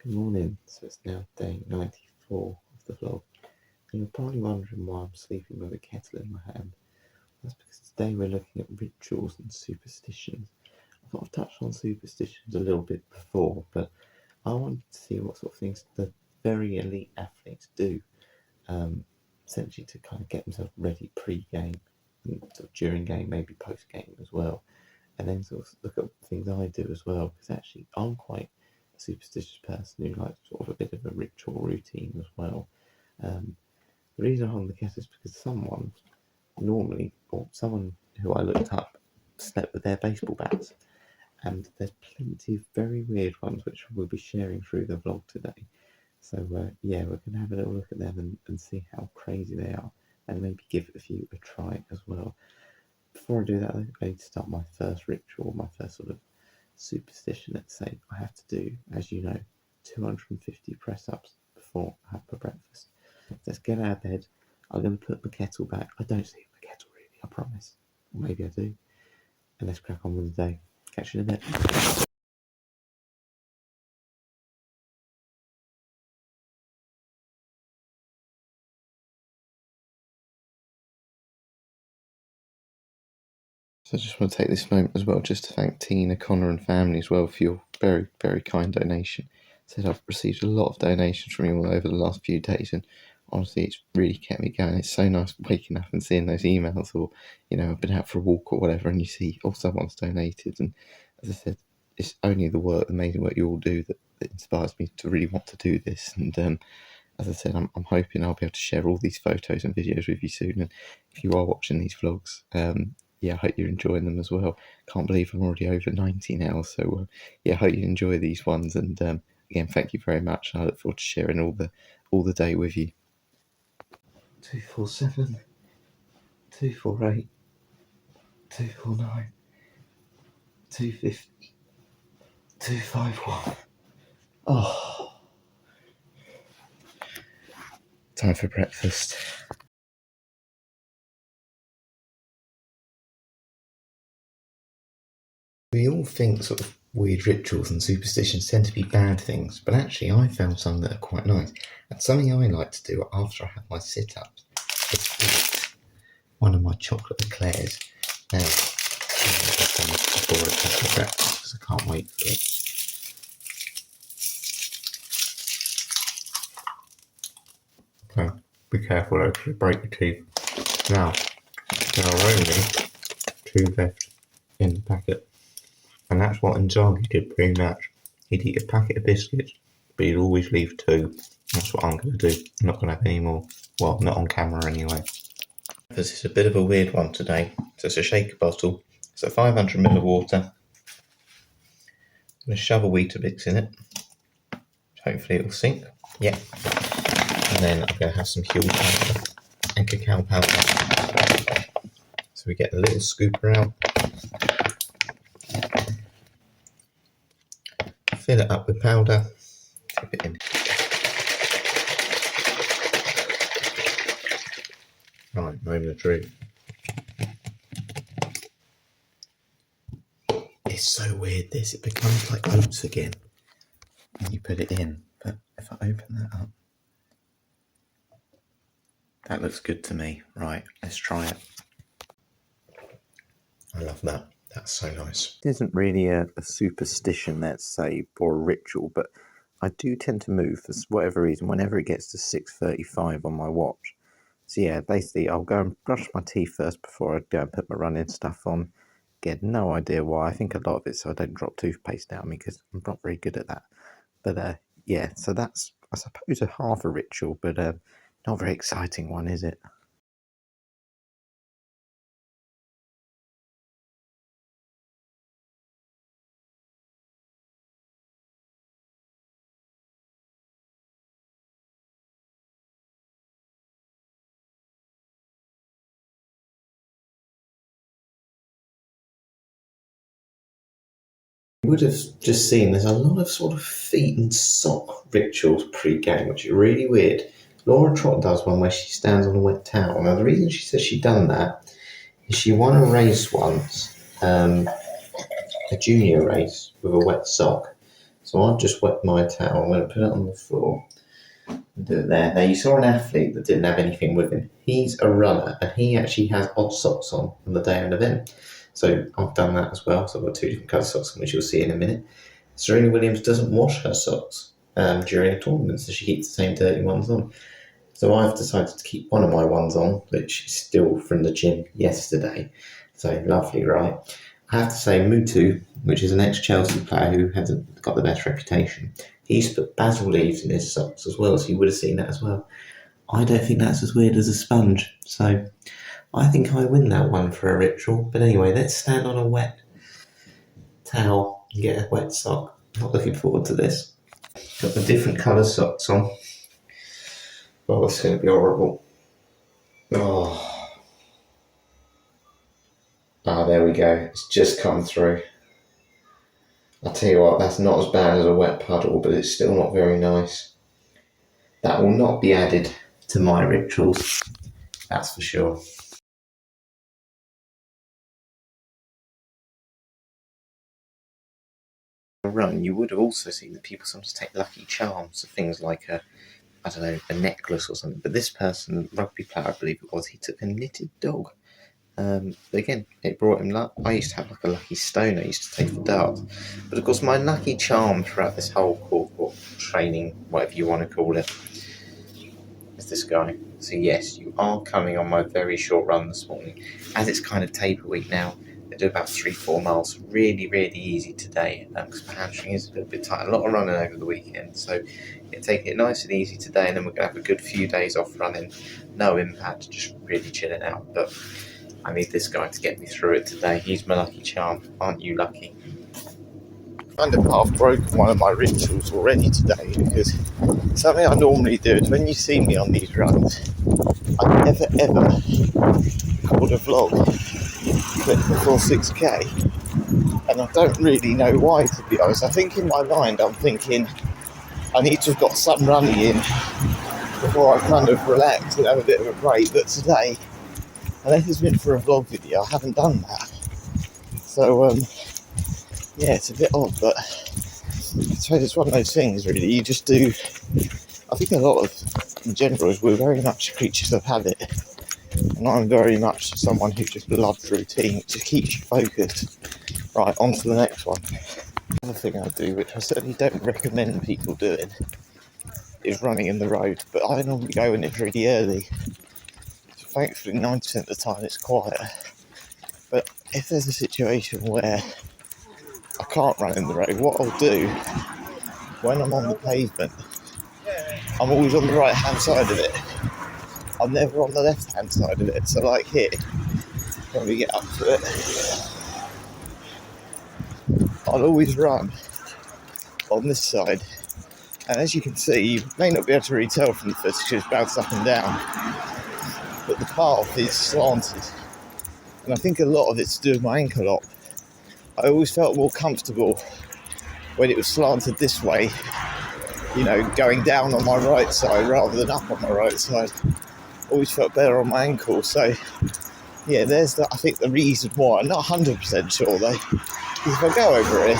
Good morning. So it's now day 94 of the vlog. And you're probably wondering why I'm sleeping with a kettle in my hand. That's because today we're looking at rituals and superstitions. I thought I've touched on superstitions a little bit before, but I wanted to see what sort of things the very elite athletes do, essentially to kind of get themselves ready pre-game, and sort of during game, maybe post-game as well. And then sort of look at things I do as well, because actually I'm quite a superstitious person who likes sort of a bit of a ritual routine as well. The reason I'm on the kettle is because someone who I looked up slept with their baseball bats, and there's plenty of very weird ones which we'll be sharing through the vlog today. So yeah, we're going to have a little look at them and see how crazy they are, and maybe give a few a try as well. Before I do that, I need to start my first ritual, my first sort of superstition. Let's say I have to do, as you know, 250 press-ups before I have my breakfast. Let's get out of bed. I'm going to put the kettle back. I don't sleep with the kettle really, I promise. Or maybe I do. And let's crack on with the day. Catch you in a bit. So I just want to take this moment as well just to thank Tina, Connor and family as well for your very, very kind donation. Said I've received a lot of donations from you all over the last few days, and honestly it's really kept me going. It's so nice waking up and seeing those emails, or I've been out for a walk or whatever and you see, oh, someone's donated. And as I said, it's only the amazing work you all do that inspires me to really want to do this. And as I said, I'm hoping I'll be able to share all these photos and videos with you soon. And if you are watching these vlogs, yeah, I hope you're enjoying them as well. Can't believe I'm already over 90 now. So yeah, I hope you enjoy these ones. And again, thank you very much. I look forward to sharing all the day with you. 247, 248, 249, 250, 251. Oh, time for breakfast. We all think sort of weird rituals and superstitions tend to be bad things, but actually I found some that are quite nice. And something I like to do after I have my sit-ups is eat one of my chocolate eclairs. Now, I'm going to before I take my breakfast because I can't wait for it. So, be careful though, because you break your teeth. Now, there are only 2 left in the packet. And that's what Inzaghi did pretty much. He'd eat a packet of biscuits, but he'd always leave 2. That's what I'm going to do. I'm not going to have any more. Well, not on camera anyway. This is a bit of a weird one today. So it's a shaker bottle. It's a 500 ml of water. I'm going to shove a Weetabix in it. Hopefully it will sink. Yeah. And then I'm going to have some Huel powder and cacao powder. So we get a little scooper out. Fill it up with powder, tip it in. Right, moment of truth. It's so weird this, it becomes like oats again when you put it in, but if I open that up, that looks good to me. Right, let's try it. I love that. That's so nice. It isn't really a superstition, let's say, or a ritual, but I do tend to move for whatever reason whenever it gets to 6:35 on my watch. So yeah, basically I'll go and brush my teeth first before I go and put my running stuff on. Get no idea why. I think a lot of it so I don't drop toothpaste down me because I'm not very good at that. But yeah, so that's, I suppose, a half a ritual, but not a very exciting one, is it? You would have just seen there's a lot of sort of feet and sock rituals pre-game, which is really weird. Laura Trott does one where she stands on a wet towel. Now, the reason she says she done that is she won a race once, a junior race, with a wet sock. So I've just wet my towel. I'm going to put it on the floor and do it there. Now you saw an athlete that didn't have anything with him. He's a runner and he actually has odd socks on the day of an event. So I've done that as well. So I've got 2 different colour socks on, which you'll see in a minute. Serena Williams doesn't wash her socks during a tournament, so she keeps the same dirty ones on. So I've decided to keep one of my ones on, which is still from the gym yesterday. So lovely, right? I have to say, Mutu, which is an ex-Chelsea player who hasn't got the best reputation, he's put basil leaves in his socks as well, so you would have seen that as well. I don't think that's as weird as a sponge, so I think I win that one for a ritual. But anyway, let's stand on a wet towel and get a wet sock. Not looking forward to this. Got the different colour socks on. Oh, it's going to be horrible. Oh, there we go. It's just come through. I'll tell you what, that's not as bad as a wet puddle, but it's still not very nice. That will not be added to my rituals, that's for sure. Run, you would have also seen that people sometimes take lucky charms, so things like a necklace or something. But this person, rugby player, I believe it was, he took a knitted dog. But again, it brought him luck. I used to have like a lucky stone I used to take for darts. But of course, my lucky charm throughout this whole corporate training, whatever you want to call it, is this guy. So yes, you are coming on my very short run this morning. As it's kind of taper week now, I do about 3-4 miles. Really, really easy today because my hamstring is a little bit tight. A lot of running over the weekend, so taking it nice and easy today, and then we're going to have a good few days off running. No impact, just really chilling out. But I need this guy to get me through it today. He's my lucky charm. Aren't you lucky? Kind of half broken one of my rituals already today, because something I normally do is when you see me on these runs, I never ever record a vlog clip before 6k, and I don't really know why, to be honest. I think in my mind I'm thinking I need to have got some running in before I kind of relax and have a bit of a break, but today, unless it's been for a vlog video, I haven't done that. So yeah, it's a bit odd, but I suppose it's one of those things really, you just do. I think a lot of, in general, is we're very much creatures of habit, and I'm very much someone who just loves routine, it just keeps you focused. Right, on to the next one. Another thing I do, which I certainly don't recommend people doing, is running in the road, but I normally go when it's really early. So thankfully 90% of the time it's quiet, but if there's a situation where I can't run in the road, what I'll do, when I'm on the pavement, I'm always on the right hand side of it. I'm never on the left hand side of it. So like here, when we get up to it, I'll always run on this side. And as you can see, you may not be able to really tell from the footage, it's bounced up and down, but the path is slanted. And I think a lot of it's to do with my ankle op. I always felt more comfortable when it was slanted this way, you know, going down on my right side rather than up on my right side. Always felt better on my ankle. So yeah, there's I think the reason why. I'm not 100% sure though, because if I go over it,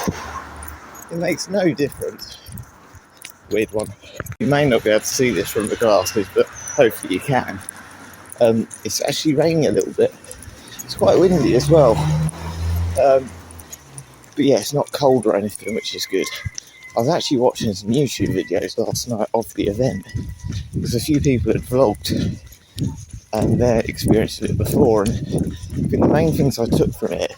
it makes no difference. Weird one. You may not be able to see this from the glasses, but hopefully you can. It's actually raining a little bit. It's quite windy as well. But yeah, it's not cold or anything, which is good. I was actually watching some YouTube videos last night of the event, because a few people had vlogged and their experience of it before, and I think the main things I took from it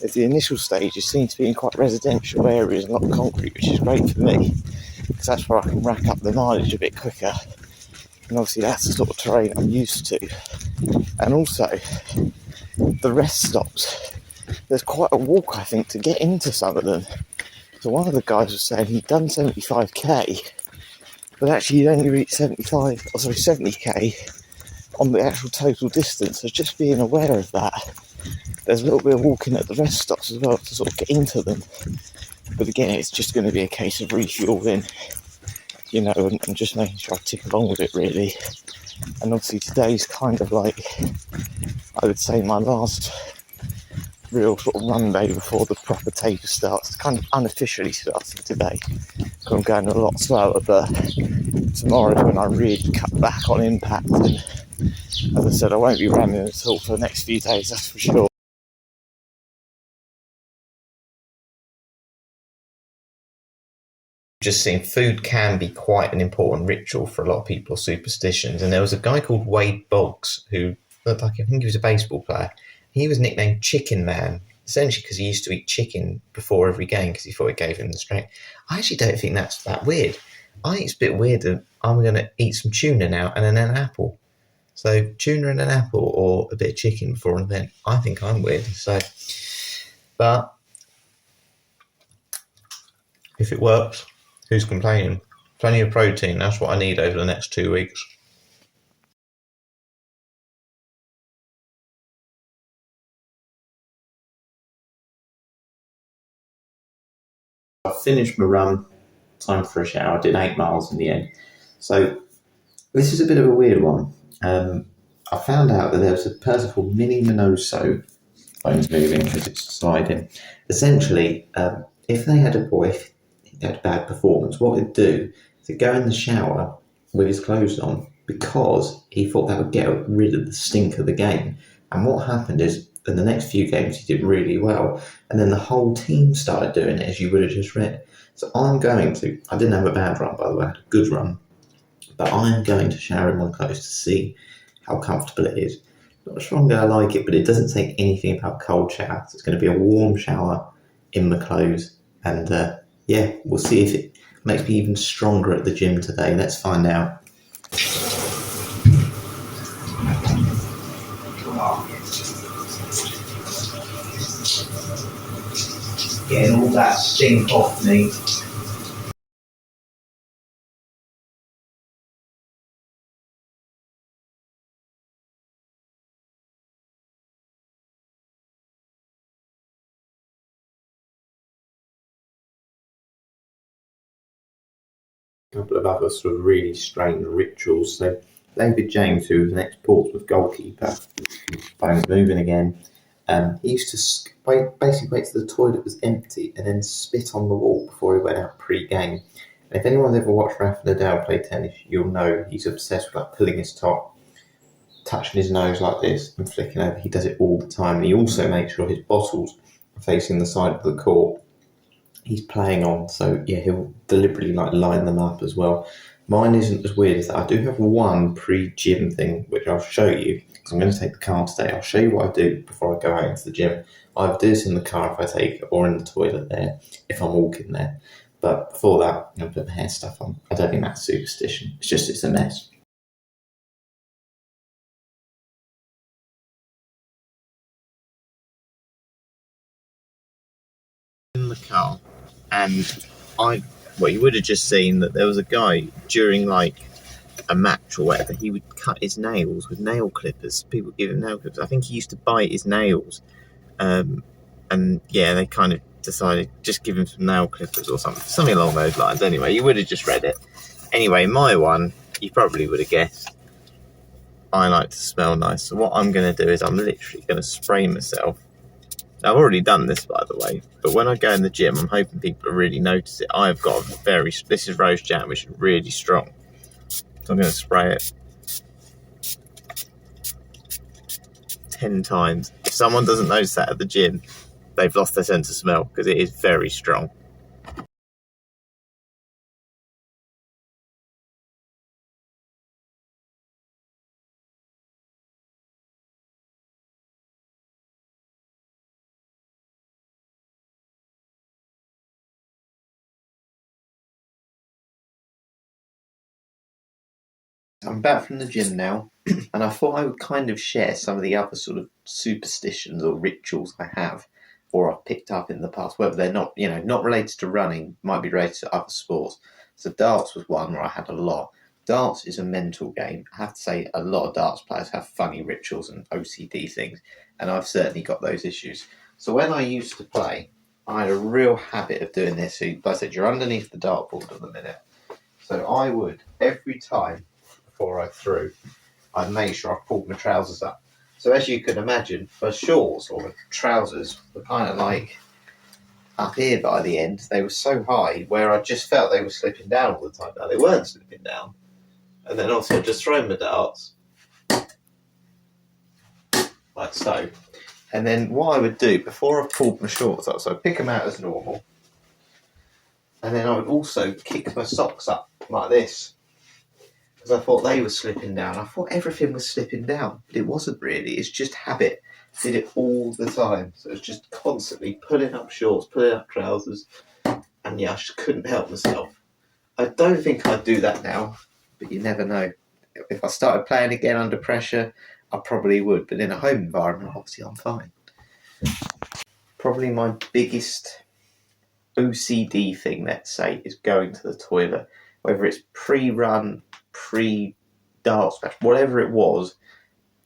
is the initial stages seem to be in quite residential areas and a lot of concrete, which is great for me, because that's where I can rack up the mileage a bit quicker, and obviously that's the sort of terrain I'm used to. And also, the rest stops, there's quite a walk, I think, to get into some of them. So one of the guys was saying he'd done 75k, but actually he'd only reached 70k on the actual total distance. So just being aware of that. There's a little bit of walking at the rest stops as well to sort of get into them. But again, it's just going to be a case of refueling, you know, and just making sure I tick along with it really. And obviously today's kind of like, I would say, my last real sort of run day before the proper taper starts. Kind of unofficially starting today, so I'm going a lot slower, but tomorrow is when I really cut back on impact, and as I said, I won't be running at all for the next few days, that's for sure. Just seeing food can be quite an important ritual for a lot of people, superstitions. And there was a guy called Wade Boggs who looked like, I think he was a baseball player. He was nicknamed Chicken Man, essentially because he used to eat chicken before every game because he thought it gave him the strength. I actually don't think that's that weird. I think it's a bit weird that I'm going to eat some tuna now and then an apple. So tuna and an apple or a bit of chicken before an event. I think I'm weird. So, but if it works, who's complaining? Plenty of protein, that's what I need over the next 2 weeks. I finished my run, time for a shower, did 8 miles in the end. So this is a bit of a weird one. I found out that there was a person called Minnie Minoso, phone's moving because it's sliding. Essentially, if they had a bad performance, what he'd do is he'd go in the shower with his clothes on because he thought that would get rid of the stink of the game. And what happened is, in the next few games, he did really well. And then the whole team started doing it, as you would have just read. So I didn't have a bad run, by the way, I had a good run. But I'm going to shower in my clothes to see how comfortable it is. Not sure I'm going to like it, but it doesn't say anything about cold shower. So it's going to be a warm shower in my clothes. And we'll see if it makes me even stronger at the gym today. Let's find out. Getting all that stink off me. A couple of other sort of really strange rituals. So David James, who was an ex-Portsmouth goalkeeper, phone's moving again. He used to basically wait till the toilet was empty and then spit on the wall before he went out pre-game. And if anyone's ever watched Rafa Nadal play tennis, you'll know he's obsessed with like pulling his top, touching his nose like this and flicking over. He does it all the time. And he also makes sure his bottles are facing the side of the court he's playing on. So yeah, he'll deliberately like line them up as well. Mine isn't as weird as that. I do have one pre-gym thing, which I'll show you, because I'm going to take the car today. I'll show you what I do before I go out into the gym. I either do this in the car if I take it, or in the toilet there, if I'm walking there. But before that, I'm going to put the hair stuff on. I don't think that's superstition. It's a mess. In the car, and you would have just seen that there was a guy during like a match or whatever, he would cut his nails with nail clippers. People give him nail clippers. I think he used to bite his nails. And yeah, they kind of decided just give him some nail clippers or something along those lines. Anyway, you would have just read it. Anyway, my one, you probably would have guessed. I like to smell nice. So what I'm going to do is I'm literally going to spray myself. I've already done this, by the way, but when I go in the gym, I'm hoping people will really notice it. I've got this is rose jam, which is really strong. So I'm going to spray it 10 times. If someone doesn't notice that at the gym, they've lost their sense of smell, because it is very strong. I'm back from the gym now, and I thought I would kind of share some of the other sort of superstitions or rituals I have, or I've picked up in the past, whether they're not, not related to running, might be related to other sports. So darts was one where I had a lot. Darts is a mental game. I have to say, a lot of darts players have funny rituals and OCD things, and I've certainly got those issues. So when I used to play, I had a real habit of doing this. So, like I said, you're underneath the dartboard at the minute. So I would, every time before I threw, I'd make sure I pulled my trousers up. So as you can imagine, my shorts or trousers were kind of like up here by the end. They were so high where I just felt they were slipping down all the time. Now they weren't slipping down. And then also just throwing my darts like so. And then what I would do before I pulled my shorts up, so I'd pick them out as normal. And then I would also kick my socks up like this. Because I thought they were slipping down. I thought everything was slipping down, but it wasn't really. It's just habit. Did it all the time. So it's just constantly pulling up shorts, pulling up trousers. And yeah, I just couldn't help myself. I don't think I'd do that now, but you never know. If I started playing again under pressure, I probably would. But in a home environment, obviously I'm fine. Probably my biggest OCD thing, let's say, is going to the toilet. Whether it's pre-run, pre-dart smash, whatever it was,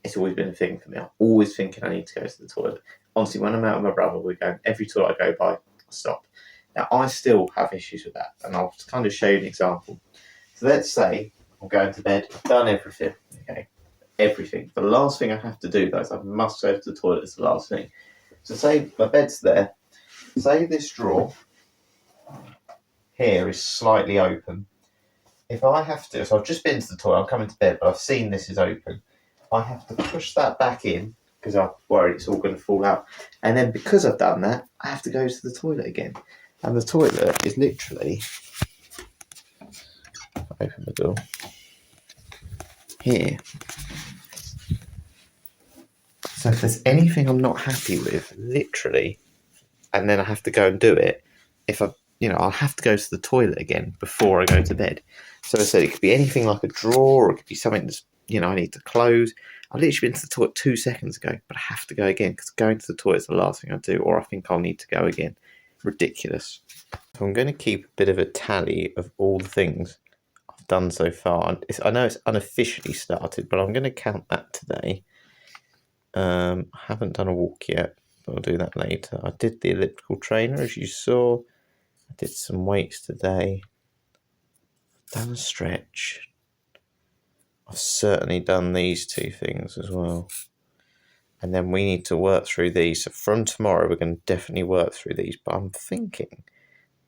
it's always been a thing for me. I'm always thinking I need to go to the toilet. Honestly, when I'm out with my brother, we're going, every toilet I go by, I stop. Now, I still have issues with that, and I'll just kind of show you an example. So let's say I'm going to bed, I've done everything, okay? Everything. The last thing I have to do, though, is I must go to the toilet. It's the last thing. So say my bed's there. Say this drawer here is slightly open. If I have to, so I've just been to the toilet, I'm coming to bed, but I've seen this is open. I have to push that back in because I'm worried it's all going to fall out. And then because I've done that, I have to go to the toilet again. And the toilet is literally, open the door, here. So if there's anything I'm not happy with, literally, and then I have to go and do it, I'll have to go to the toilet again before I go to bed. So I said it could be anything like a drawer, or it could be something that's, I need to close. I literally been to the toilet 2 seconds ago, but I have to go again because going to the toilet is the last thing I do, or I think I'll need to go again. Ridiculous. So I'm going to keep a bit of a tally of all the things I've done so far. I know it's unofficially started, but I'm going to count that today. I haven't done a walk yet, but I'll do that later. I did the elliptical trainer, as you saw. I did some weights today. Done a stretch. I've certainly done these two things as well. And then we need to work through these. So from tomorrow, we're going to definitely work through these. But I'm thinking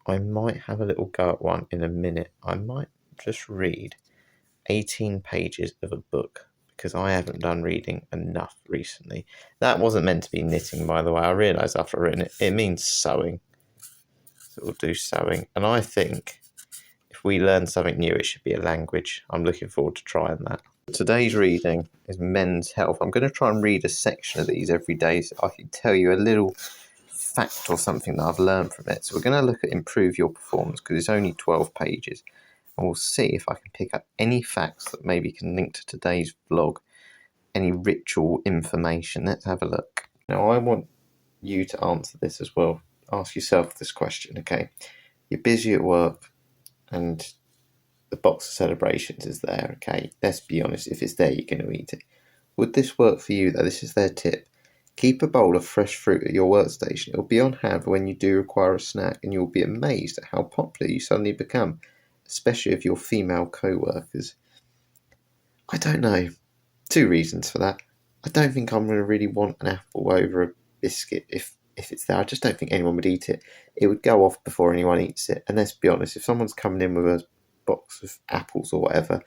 I might have a little go at one in a minute. I might just read 18 pages of a book because I haven't done reading enough recently. That wasn't meant to be knitting, by the way. I realised after I've written it, it means sewing. So we'll do sewing. And I think if we learn something new, it should be a language. I'm looking forward to trying that. Today's reading is men's health. I'm going to try and read a section of these every day so I can tell you a little fact or something that I've learned from it. So we're going to look at improve your performance because it's only 12 pages. And we'll see if I can pick up any facts that maybe can link to today's vlog, any ritual information. Let's have a look. Now, I want you to answer this as well. Ask yourself this question, okay? You're busy at work and the box of celebrations is there, okay? Let's be honest, if it's there, you're going to eat it. Would this work for you, though? This is their tip. Keep a bowl of fresh fruit at your workstation. It'll be on hand for when you do require a snack, and you'll be amazed at how popular you suddenly become, especially if you're female co-workers. I don't know. 2 reasons for that. I don't think I'm going to really want an apple over a biscuit if it's there. I just don't think anyone would eat it. It would go off before anyone eats it. And let's be honest, if someone's coming in with a box of apples or whatever,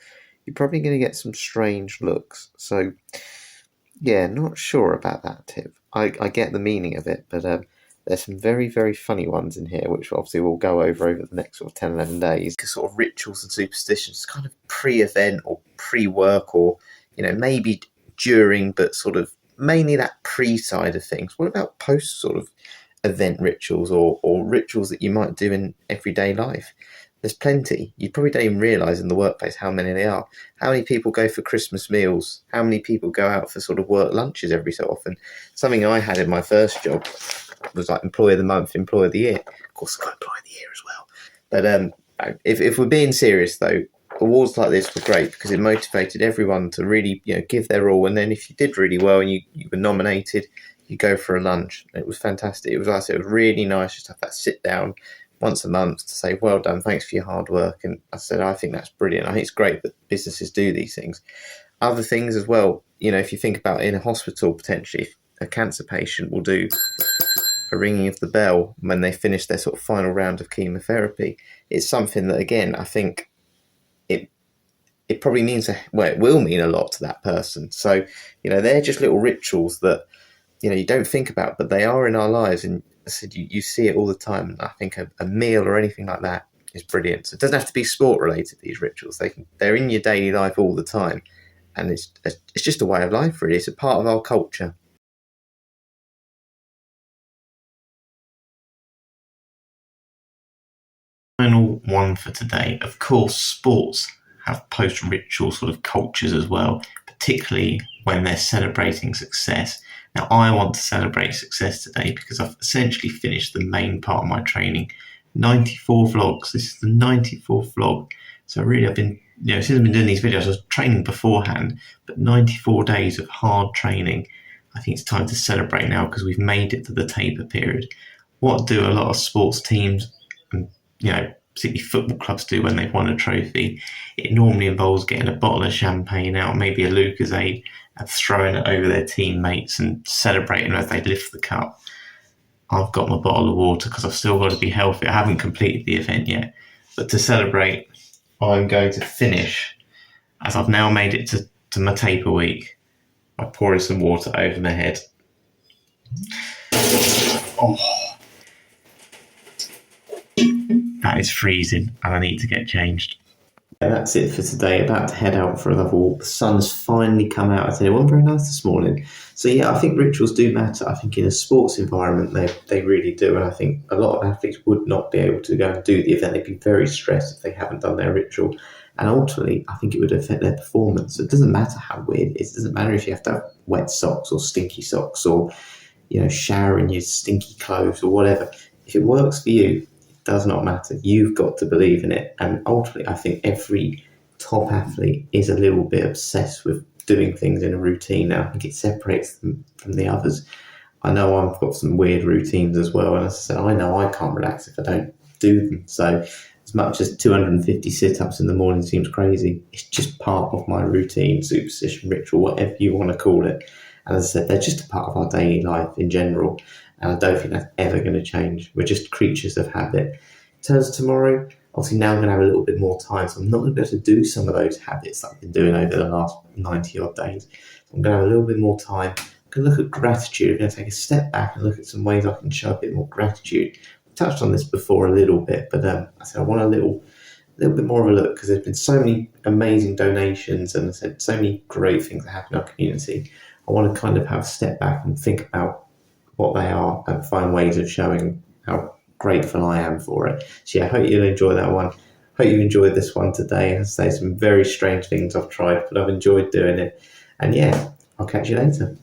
you're probably going to get some strange looks. So yeah, not sure about that tip. I get the meaning of it, but there's some very, very funny ones in here, which obviously we'll go over the next sort of 10, 11 days. Sort of rituals and superstitions, kind of pre-event or pre-work, or maybe during, but sort of mainly that pre-side of things. What about post sort of event rituals or rituals that you might do in everyday life? There's plenty. You probably don't even realise in the workplace how many they are. How many people go for Christmas meals? How many people go out for sort of work lunches every so often? Something I had in my first job was like employee of the month, employee of the year. Of course, I got employee of the year as well. But if we're being serious though, awards like this were great because it motivated everyone to really give their all. And then if you did really well and you were nominated, you go for a lunch. It was fantastic. It was like, it was really nice just to have that sit down once a month to say, well done, thanks for your hard work. And I said, I think that's brilliant. I think it's great that businesses do these things. other things as well. If you think about in a hospital, potentially a cancer patient will do a ringing of the bell when they finish their sort of final round of chemotherapy. It's something that, again, I think it probably means, it will mean a lot to that person. So, they're just little rituals that, you don't think about, but they are in our lives. And I said, you see it all the time. And I think a meal or anything like that is brilliant. So it doesn't have to be sport related, these rituals. They're in your daily life all the time. And it's just a way of life, really. It's a part of our culture. Final one for today. Of course, sports have post-ritual sort of cultures as well, particularly when they're celebrating success. Now, I want to celebrate success today because I've essentially finished the main part of my training. 94 vlogs. This is the 94th vlog. So really, I've been, since I've been doing these videos, I was training beforehand, but 94 days of hard training. I think it's time to celebrate now because we've made it to the taper period. What do a lot of sports teams and particularly football clubs do when they've won a trophy? It normally involves getting a bottle of champagne out, maybe a Lucozade, and throwing it over their teammates and celebrating as they lift the cup. I've got my bottle of water because I've still got to be healthy. I haven't completed the event yet. But to celebrate, I'm going to finish, as I've now made it to my taper week, by pouring some water over my head. Oh. That is freezing and I need to get changed. Yeah, that's it for today. About to head out for another walk. The sun's finally come out. I tell you, it wasn't very nice this morning. So yeah, I think rituals do matter. I think in a sports environment, they really do. And I think a lot of athletes would not be able to go and do the event. They'd be very stressed if they haven't done their ritual. And ultimately, I think it would affect their performance. So it doesn't matter how weird it is. It doesn't matter if you have to have wet socks or stinky socks or, shower in your stinky clothes or whatever. If it works for you, does not matter. You've got to believe in it. And ultimately, I think every top athlete is a little bit obsessed with doing things in a routine now. I think it separates them from the others. I know I've got some weird routines as well. And as I said, I know I can't relax if I don't do them. So as much as 250 sit-ups in the morning seems crazy, it's just part of my routine, superstition, ritual, whatever you want to call it. And as I said, they're just a part of our daily life in general. And I don't think that's ever going to change. We're just creatures of habit. In terms of tomorrow, obviously now I'm going to have a little bit more time, so I'm not going to be able to do some of those habits that I've been doing over the last 90 odd days. So I'm going to have a little bit more time. I'm going to look at gratitude. I'm going to take a step back and look at some ways I can show a bit more gratitude. I've touched on this before a little bit, but I said I want a little bit more of a look because there's been so many amazing donations and I said so many great things that happen in our community. I want to kind of have a step back and think about what they are and find ways of showing how grateful I am for it. So yeah, I hope you'll enjoy that one. Hope you enjoyed this one today. I say some very strange things I've tried, but I've enjoyed doing it. And yeah, I'll catch you later.